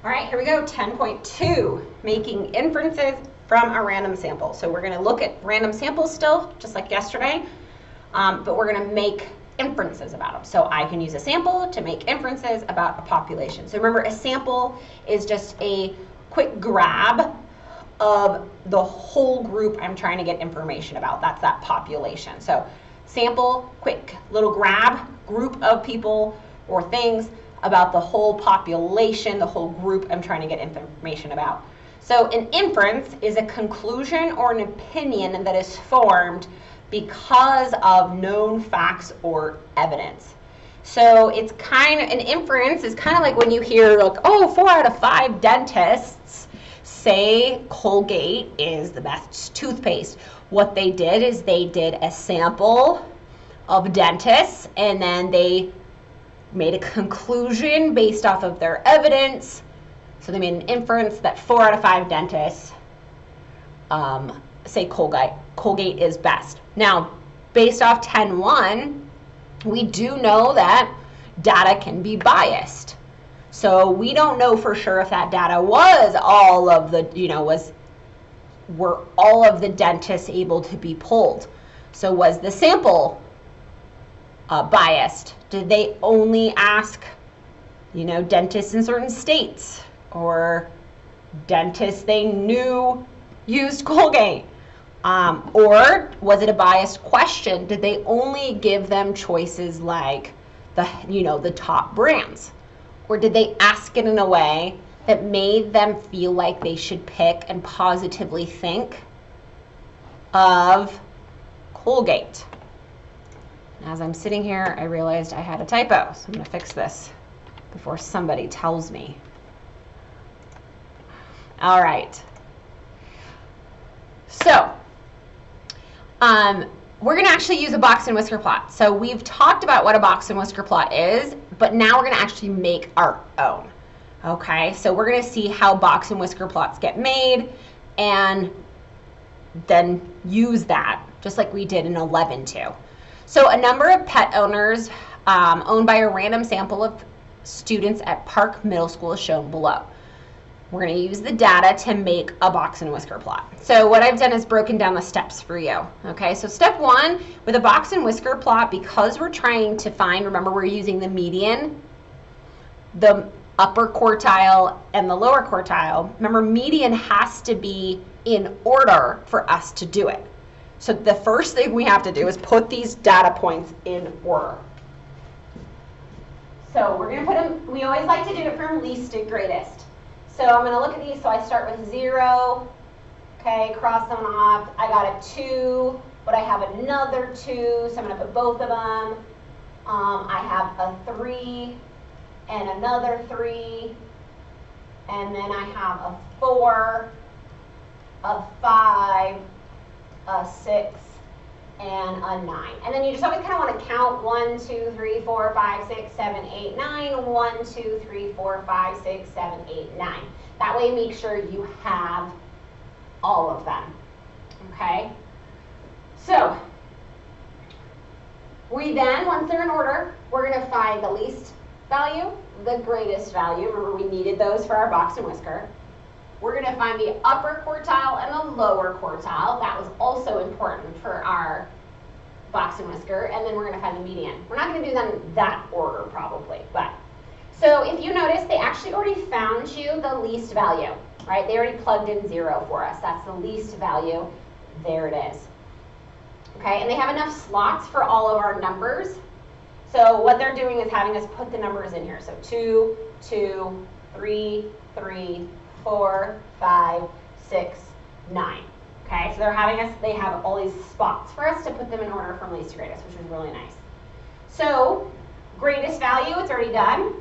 All right, here we go, 10.2, making inferences from a random sample. So we're gonna look at random samples still, just like yesterday, but we're gonna make inferences about them. So I can use a sample to make inferences about a population. So remember, a sample is just a quick grab of the whole group I'm trying to get information about. That's that population. So sample, quick little grab, group of people or things about the whole population, the whole group I'm trying to get information about. So an inference is a conclusion or an opinion that is formed because of known facts or evidence. So it's kind of, an inference is kind of like when you hear like, oh, 4 out of 5 dentists say Colgate is the best toothpaste. What they did is they did a sample of dentists and then they made a conclusion based off of their evidence. So they made an inference that 4 out of 5 dentists say Colgate is best. Now, based off 10.1, we do know that data can be biased. So we don't know for sure if that data was all of the, were all of the dentists able to be pulled. So was the sample biased? Did they only ask, dentists in certain states or dentists they knew used Colgate? Or was it a biased question? Did they only give them choices like the top brands? Or did they ask it in a way that made them feel like they should pick and positively think of Colgate? As I'm sitting here, I realized I had a typo, so I'm going to fix this before somebody tells me. All right. So, we're going to actually use a box and whisker plot. So we've talked about what a box and whisker plot is, but now we're going to actually make our own. Okay, so we're going to see how box and whisker plots get made and then use that, just like we did in 11.2. So a number of pet owners owned by a random sample of students at Park Middle School is shown below. We're going to use the data to make a box and whisker plot. So what I've done is broken down the steps for you. Okay, so step 1, with a box and whisker plot, because we're trying to find, remember we're using the median, the upper quartile and the lower quartile. Remember, median has to be in order for us to do it. So the first thing we have to do is put these data points in order. So we're going to put them, we always like to do it from least to greatest. So I'm going to look at these. So I start with 0, okay, cross them off. I got a 2, but I have another 2, so I'm going to put both of them. I have a 3 and another 3, and then I have a 4, a 5, a 6, and a 9. And then you just always kind of want to count 1, 2, 3, 4, 5, 6, 7, 8, 9. 1, 2, 3, 4, 5, 6, 7, 8, 9. That way make sure you have all of them. Okay? So we then, once they're in order, we're going to find the least value, the greatest value. Remember, we needed those for our box and whisker. We're going to find the upper quartile and the lower quartile. That was also important for our box and whisker. And then we're going to find the median. We're not going to do them in that order probably. But so if you notice, they actually already found you the least value, right? They already plugged in 0 for us. That's the least value. There it is. Okay, and they have enough slots for all of our numbers. So what they're doing is having us put the numbers in here. So 2, 2, 3, 3, 4, 5, 6, 9. Okay, so they're having us, they have all these spots for us to put them in order from least to greatest, which is really nice. So greatest value, it's already done.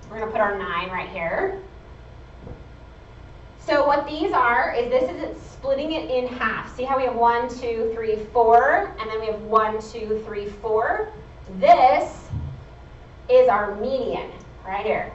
We're going to put our 9 right here. So what these are is this is it splitting it in half. See how we have 1, 2, 3, 4, and then we have 1, 2, 3, 4. This is our median right here.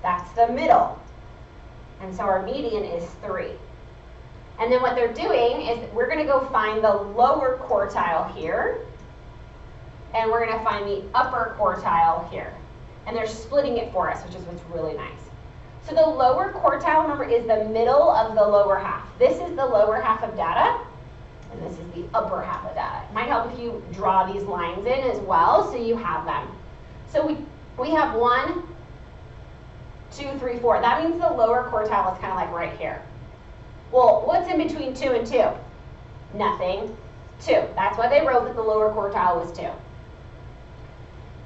That's the middle. And so our median is 3. And then what they're doing is we're going to go find the lower quartile here, and we're going to find the upper quartile here. And they're splitting it for us, which is what's really nice. So the lower quartile, remember, is the middle of the lower half. This is the lower half of data, and this is the upper half of data. It might help if you draw these lines in as well, so you have them. So we have 1, 2, 3, 4. That means the lower quartile is kind of like right here. Well, what's in between 2 and 2? Nothing. 2. That's why they wrote that the lower quartile was 2.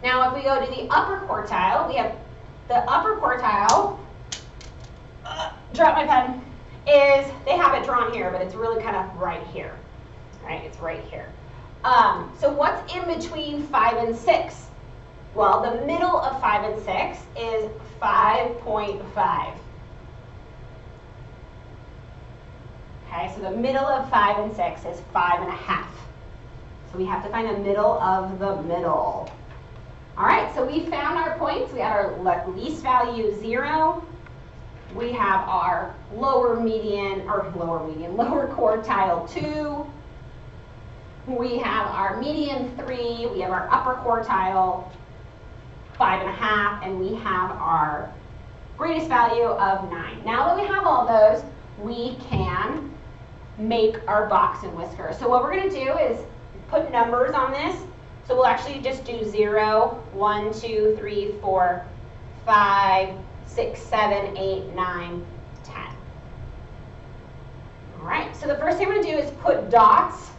Now, if we go to the upper quartile, we have the upper quartile, drop my pen, is, they have it drawn here, but it's really kind of right here, right? It's right here. So what's in between 5 and 6? Well, the middle of 5 and 6 is 5.5. Okay, so the middle of 5 and 6 is 5.5. So we have to find the middle of the middle. All right, so we found our points. We have our least value 0. We have our lower quartile 2. We have our median 3. We have our upper quartile 5.5, and we have our greatest value of 9. Now that we have all those, we can make our box and whisker. So what we're going to do is put numbers on this. So we'll actually just do 0, 1, 2, 3, 4, 5, 6, 7, 8, 9, 10. All right, so the first thing I'm going to do is put dots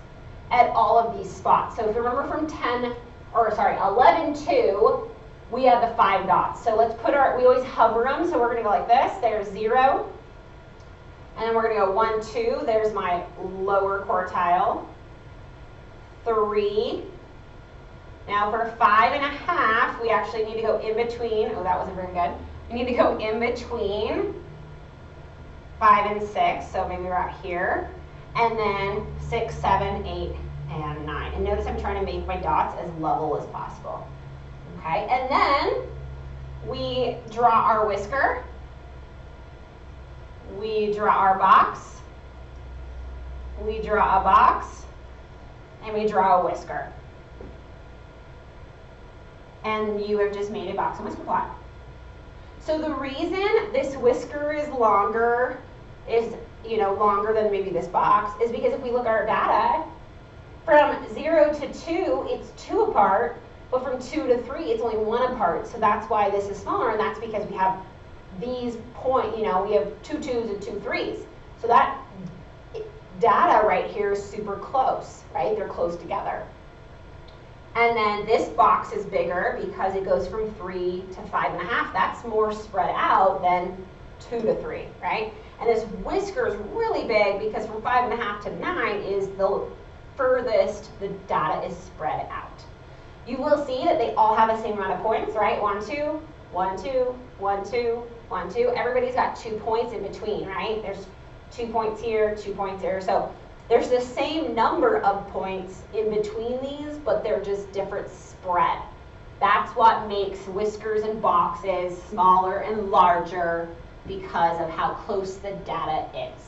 at all of these spots. So if you remember from 11, 2, we have the 5 dots. So let's put we always hover them, so we're going to go like this. There's 0. And then we're going to go 1, 2. There's my lower quartile. 3. Now for 5.5, we actually need to go in between. Oh, that wasn't very good. We need to go in between 5 and 6. So maybe we're out here. And then 6, 7, 8, and 9. And notice I'm trying to make my dots as level as possible. Okay, and then we draw our whisker. We draw our box. We draw a box. And we draw a whisker. And you have just made a box and whisker plot. So the reason this whisker is longer longer than maybe this box is because if we look at our data, from 0 to 2, it's 2 apart, but from 2 to 3, it's only 1 apart. So that's why this is smaller, and that's because we have these we have 2 2s and 2 3s. So that data right here is super close, right? They're close together. And then this box is bigger because it goes from 3 to 5.5. That's more spread out than 2 to 3, right? And this whisker is really big because from 5.5 to 9 is the furthest the data is spread out. You will see that they all have the same amount of points, right? 1, 2, 1, 2, 1, 2, 1, 2. Everybody's got 2 points in between, right? There's 2 points here, 2 points here. So there's the same number of points in between these, but they're just different spread. That's what makes whiskers and boxes smaller and larger because of how close the data is.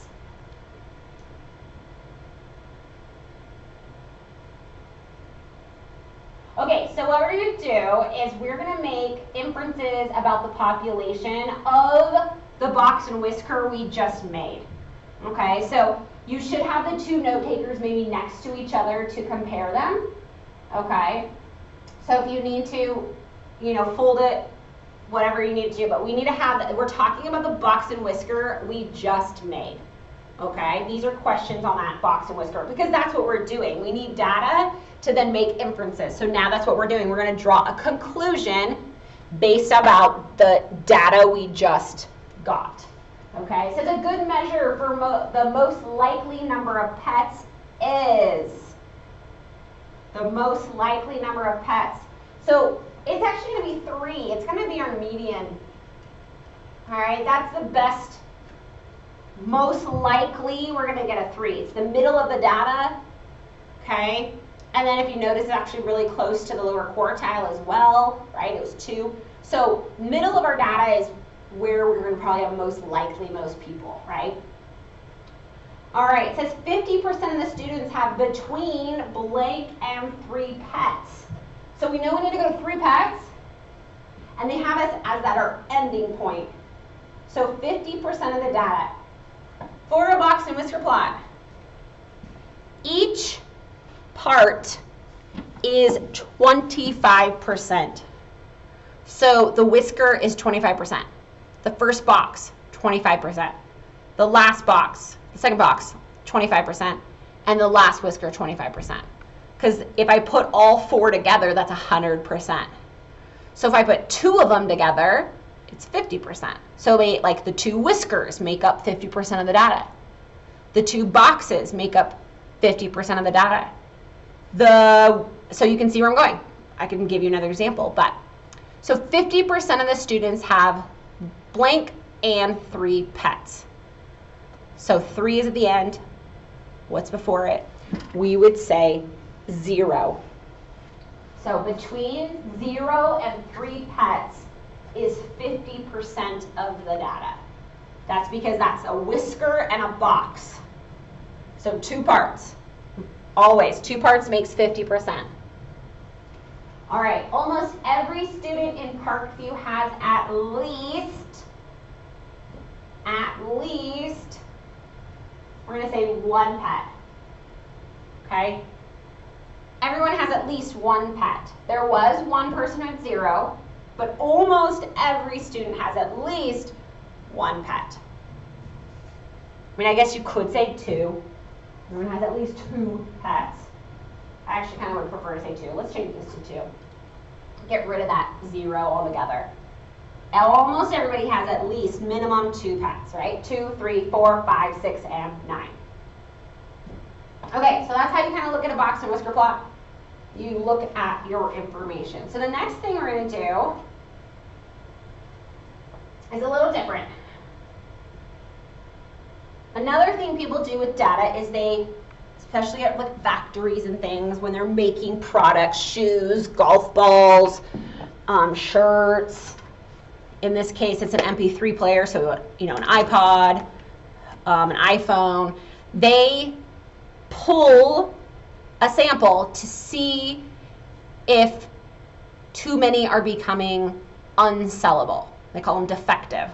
Okay, so what we're going to do is we're going to make inferences about the population of the box and whisker we just made. Okay, so you should have the 2 note takers maybe next to each other to compare them. Okay, so if you need to, fold it, whatever you need to do, but we need to have, we're talking about the box and whisker we just made. Okay, these are questions on that box and whisker because that's what we're doing. We need data to then make inferences. So now that's what we're doing. We're going to draw a conclusion based about the data we just got. Okay, so the good measure for the most likely number of pets is the most likely number of pets. So it's actually going to be 3. It's going to be our median. All right, that's the best. Most likely, we're going to get a 3. It's the middle of the data, okay? And then if you notice, it's actually really close to the lower quartile as well, right? It was 2. So middle of our data is where we're going to probably have most likely most people, right? All right, it says 50% of the students have between blank and 3 pets. So we know we need to go to 3 pets, and they have us as that our ending point. So 50% of the data. For a box and whisker plot, each part is 25%. So the whisker is 25%. The first box, 25%. The last box, the second box, 25%. And the last whisker, 25%. Because if I put all four together, that's 100%. So if I put two of them together, it's 50%. So like the two whiskers make up 50% of the data. The two boxes make up 50% of the data. So you can see where I'm going. I can give you another example, but so 50% of the students have blank and 3 pets. So 3 is at the end. What's before it? We would say 0. So between 0 and 3 pets is 50% of the data. That's because that's a whisker and a box. So 2 parts. Always, 2 parts makes 50%. All right, almost every student in Parkview has at least, we're going to say 1 pet. Okay? Everyone has at least 1 pet. There was one person who had 0, but almost every student has at least 1 pet. I mean, I guess you could say 2. Everyone has at least 2 pets. I actually kind of would prefer to say 2. Let's change this to 2. Get rid of that 0 altogether. Almost everybody has at least minimum 2 pets, right? 2, 3, 4, 5, 6, and 9. Okay, so that's how you kind of look at a box and whisker plot. You look at your information. So the next thing we're going to do is a little different. Another thing people do with data is they, especially at like factories and things, when they're making products, shoes, golf balls, shirts. In this case, it's an MP3 player, so an iPod, an iPhone. They pull a sample to see if too many are becoming unsellable. They call them defective.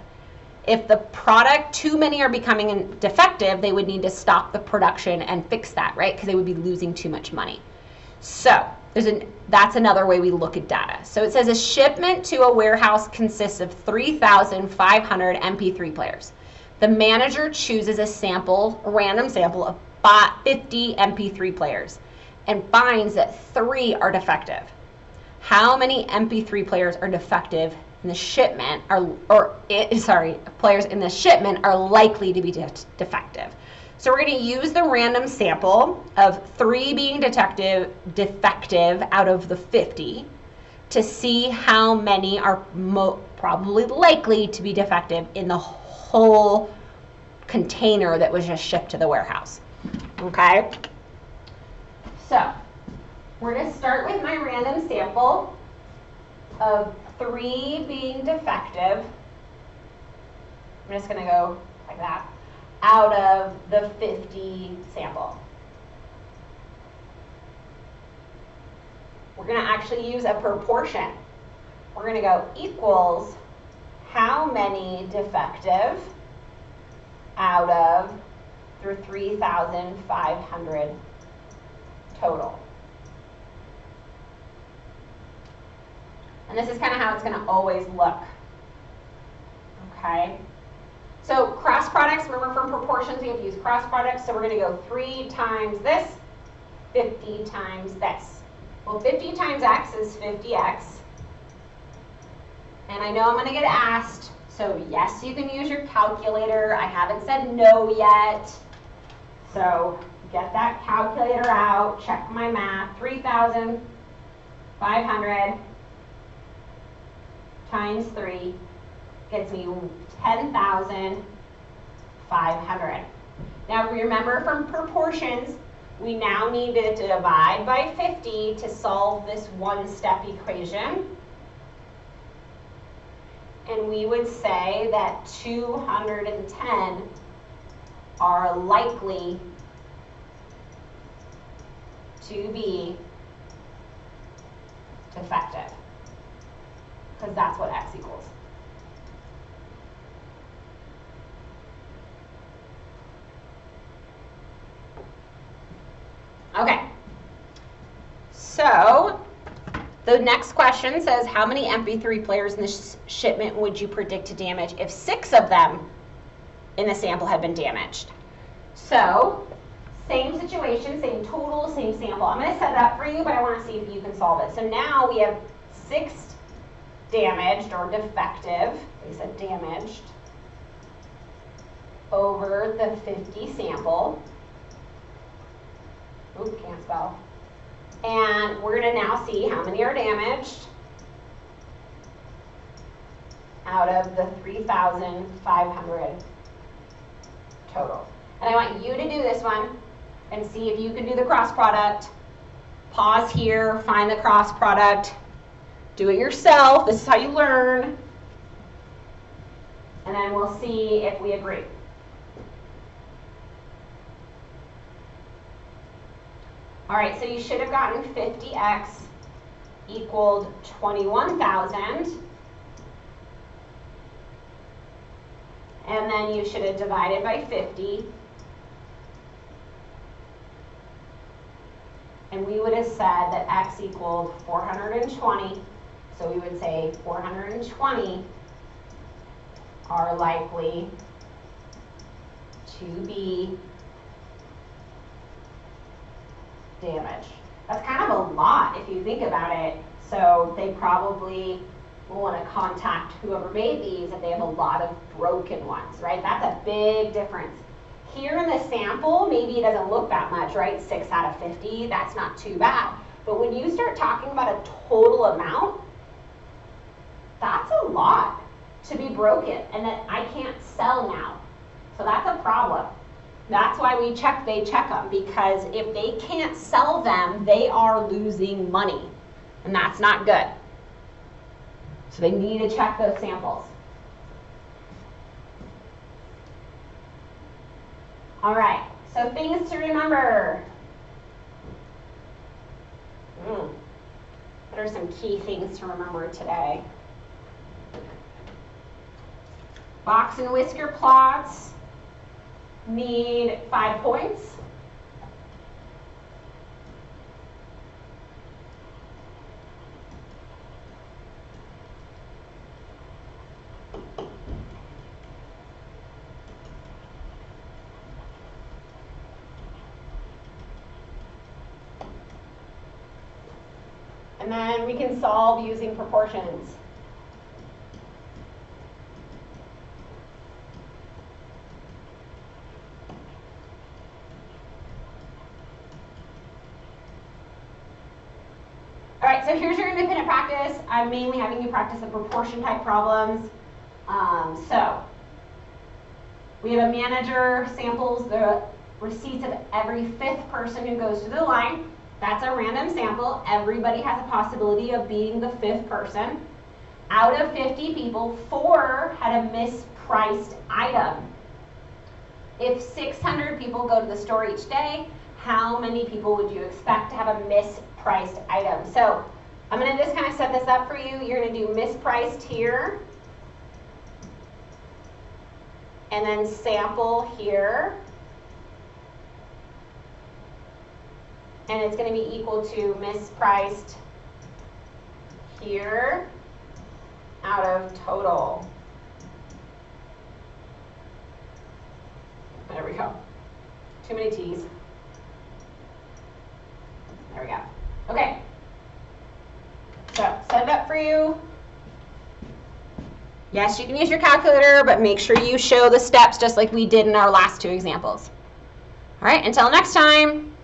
If the product, too many are becoming defective, they would need to stop the production and fix that, right? Because they would be losing too much money. So that's another way we look at data. So it says a shipment to a warehouse consists of 3,500 MP3 players. The manager chooses a random sample of 50 MP3 players and finds that 3 are defective. How many MP3 players are defective in the shipment players in the shipment are likely to be defective? So we're going to use the random sample of 3 being defective out of the 50 to see how many are probably likely to be defective in the whole container that was just shipped to the warehouse. Okay? So we're going to start with my random sample of 3 being defective. I'm just going to go like that, out of the 50 sample. We're going to actually use a proportion. We're going to go equals how many defective out of the 3,500 total. And this is kind of how it's going to always look. Okay? So cross products, remember from proportions we have to use cross products, so we're going to go 3 times this, 50 times this. Well, 50 times x is 50x. And I know I'm going to get asked, so yes, you can use your calculator. I haven't said no yet. So get that calculator out, check my math. 3,500 times 3 gets me 10,500. Now remember from proportions, we now need to divide by 50 to solve this one-step equation. And we would say that 210 are likely to be defective, because that's what x equals. Okay. So the next question says, how many MP3 players in this shipment would you predict to damage if 6 of them in the sample had been damaged? So same situation, same total, same sample. I'm going to set it up for you, but I want to see if you can solve it. So now we have 6 damaged or defective, they said damaged, over the 50 sample. Oop, can't spell. And we're going to now see how many are damaged out of the 3,500 total. And I want you to do this one and see if you can do the cross product. Pause here, find the cross product, do it yourself. This is how you learn. And then we'll see if we agree. All right, so you should have gotten 50x equaled 21,000. And then you should have divided by 50. And we would have said that x equaled 420. So we would say 420 are likely to be damaged. That's kind of a lot if you think about it. So they probably will want to contact whoever made these if they have a lot of broken ones, right? That's a big difference. Here in the sample, maybe it doesn't look that much, right? 6 out of 50, that's not too bad. But when you start talking about a total amount, that's a lot to be broken and that I can't sell now. So that's a problem. That's why they check them, because if they can't sell them, they are losing money, and that's not good. So they need to check those samples. All right, so things to remember. What are some key things to remember today? Box and whisker plots need 5 points. And then we can solve using proportions. All right, so here's your independent practice. I'm mainly having you practice the proportion type problems. So we have a manager samples the receipts of every 5th person who goes to the line. That's a random sample. Everybody has a possibility of being the 5th person. Out of 50 people, 4 had a mispriced item. If 600 people go to the store each day, how many people would you expect to have a mispriced item? So I'm going to just kind of set this up for you. You're going to do mispriced here, and then sample here. And it's going to be equal to mispriced here out of total. There we go. Too many T's. There we go. Okay. So set it up for you. Yes, you can use your calculator, but make sure you show the steps just like we did in our last 2 examples. All right, until next time.